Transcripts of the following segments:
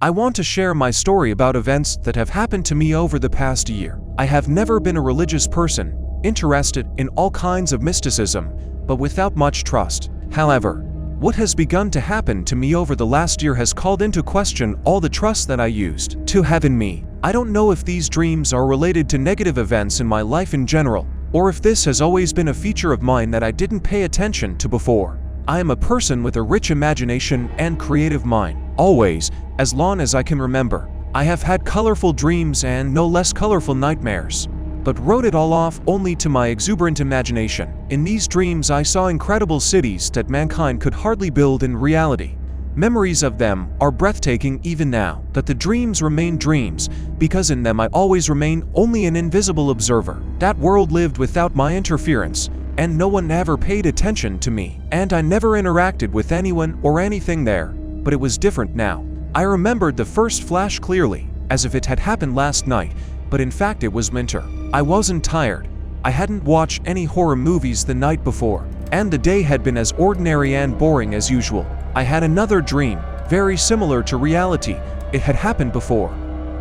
I want to share my story about events that have happened to me over the past year. I have never been a religious person, interested in all kinds of mysticism, but without much trust. However, what has begun to happen to me over the last year has called into question all the trust that I used to have in me. I don't know if these dreams are related to negative events in my life in general, or if this has always been a feature of mine that I didn't pay attention to before. I am a person with a rich imagination and creative mind. Always, as long as I can remember, I have had colorful dreams and no less colorful nightmares, but wrote it all off only to my exuberant imagination. In these dreams I saw incredible cities that mankind could hardly build in reality. Memories of them are breathtaking even now, but the dreams remain dreams, because in them I always remain only an invisible observer. That world lived without my interference, and no one ever paid attention to me, and I never interacted with anyone or anything there, but it was different now. I remembered the first flash clearly, as if it had happened last night, but in fact it was winter. I wasn't tired. I hadn't watched any horror movies the night before, and the day had been as ordinary and boring as usual. I had another dream, very similar to reality. It had happened before,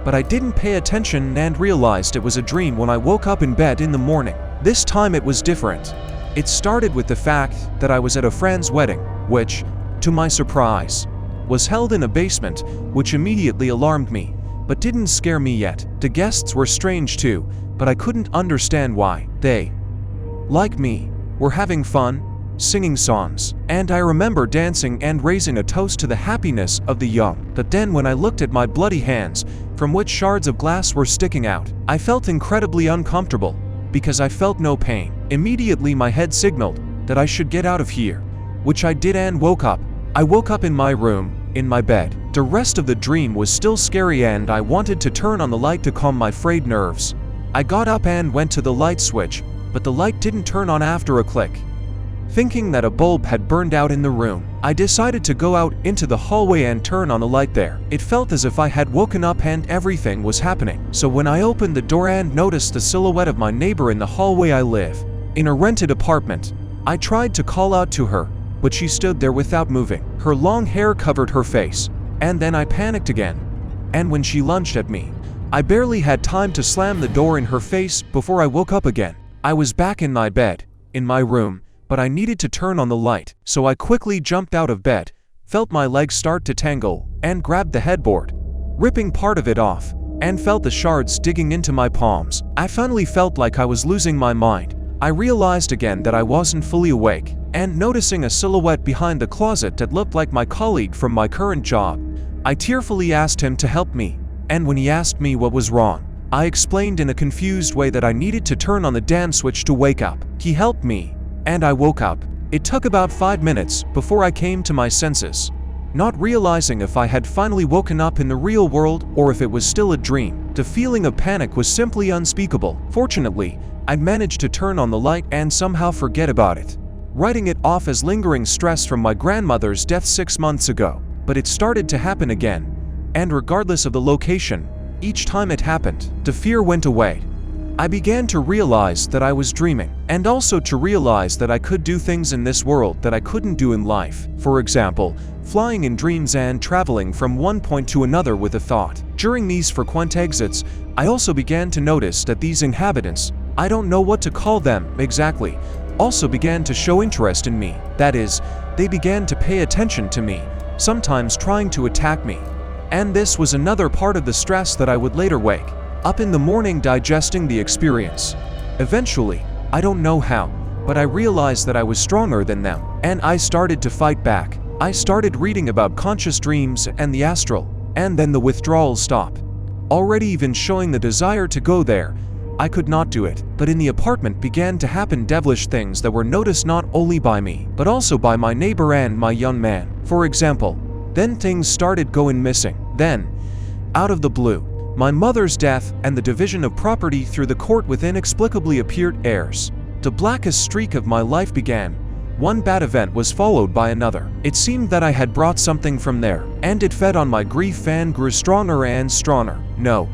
but I didn't pay attention and realized it was a dream when I woke up in bed in the morning. This time it was different. It started with the fact that I was at a friend's wedding, which, to my surprise, was held in a basement, which immediately alarmed me, but didn't scare me yet. The guests were strange too, but I couldn't understand why. They, like me, were having fun, singing songs, and I remember dancing and raising a toast to the happiness of the young. But then when I looked at my bloody hands, from which shards of glass were sticking out, I felt incredibly uncomfortable, because I felt no pain. Immediately my head signaled that I should get out of here, which I did and woke up. I woke up in my room, in my bed. The rest of the dream was still scary and I wanted to turn on the light to calm my frayed nerves. I got up and went to the light switch, but the light didn't turn on after a click. Thinking that a bulb had burned out in the room, I decided to go out into the hallway and turn on the light there. It felt as if I had woken up and everything was happening. So when I opened the door and noticed the silhouette of my neighbor in the hallway I live, in a rented apartment, I tried to call out to her, but she stood there without moving. Her long hair covered her face, and then I panicked again. And when she lunged at me, I barely had time to slam the door in her face before I woke up again. I was back in my bed, in my room, but I needed to turn on the light, so I quickly jumped out of bed, felt my legs start to tangle, and grabbed the headboard, ripping part of it off, and felt the shards digging into my palms. I finally felt like I was losing my mind. I realized again that I wasn't fully awake, and noticing a silhouette behind the closet that looked like my colleague from my current job, I tearfully asked him to help me, and when he asked me what was wrong, I explained in a confused way that I needed to turn on the damn switch to wake up. He helped me, and I woke up. It took about 5 minutes before I came to my senses, not realizing if I had finally woken up in the real world or if it was still a dream. The feeling of panic was simply unspeakable. Fortunately, I managed to turn on the light and somehow forget about it, writing it off as lingering stress from my grandmother's death 6 months ago. But it started to happen again, and regardless of the location, each time it happened, the fear went away. I began to realize that I was dreaming, and also to realize that I could do things in this world that I couldn't do in life. For example, flying in dreams and traveling from one point to another with a thought. During these frequent exits, I also began to notice that these inhabitants, I don't know what to call them exactly, also began to show interest in me. That is, they began to pay attention to me, sometimes trying to attack me. And this was another part of the stress that I would later wake up in the morning digesting the experience. Eventually, I don't know how, but I realized that I was stronger than them, and I started to fight back. I started reading about conscious dreams and the astral, and then the withdrawal stopped, already even showing the desire to go there. I could not do it, but in the apartment began to happen devilish things that were noticed not only by me, but also by my neighbor and my young man. For example, then things started going missing. Then, out of the blue, my mother's death and the division of property through the court with inexplicably appeared heirs. The blackest streak of my life began. One bad event was followed by another. It seemed that I had brought something from there, and it fed on my grief and grew stronger and stronger. No,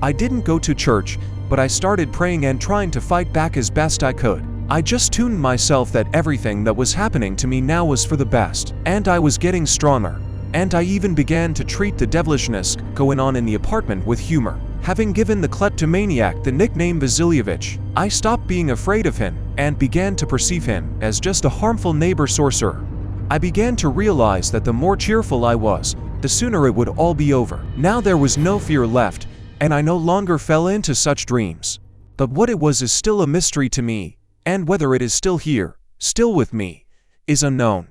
I didn't go to church, but I started praying and trying to fight back as best I could. I just tuned myself that everything that was happening to me now was for the best, and I was getting stronger, and I even began to treat the devilishness going on in the apartment with humor. Having given the kleptomaniac the nickname Vasilievich, I stopped being afraid of him and began to perceive him as just a harmful neighbor sorcerer. I began to realize that the more cheerful I was, the sooner it would all be over. Now there was no fear left, and I no longer fell into such dreams. But what it was is still a mystery to me, and whether it is still here, still with me, is unknown.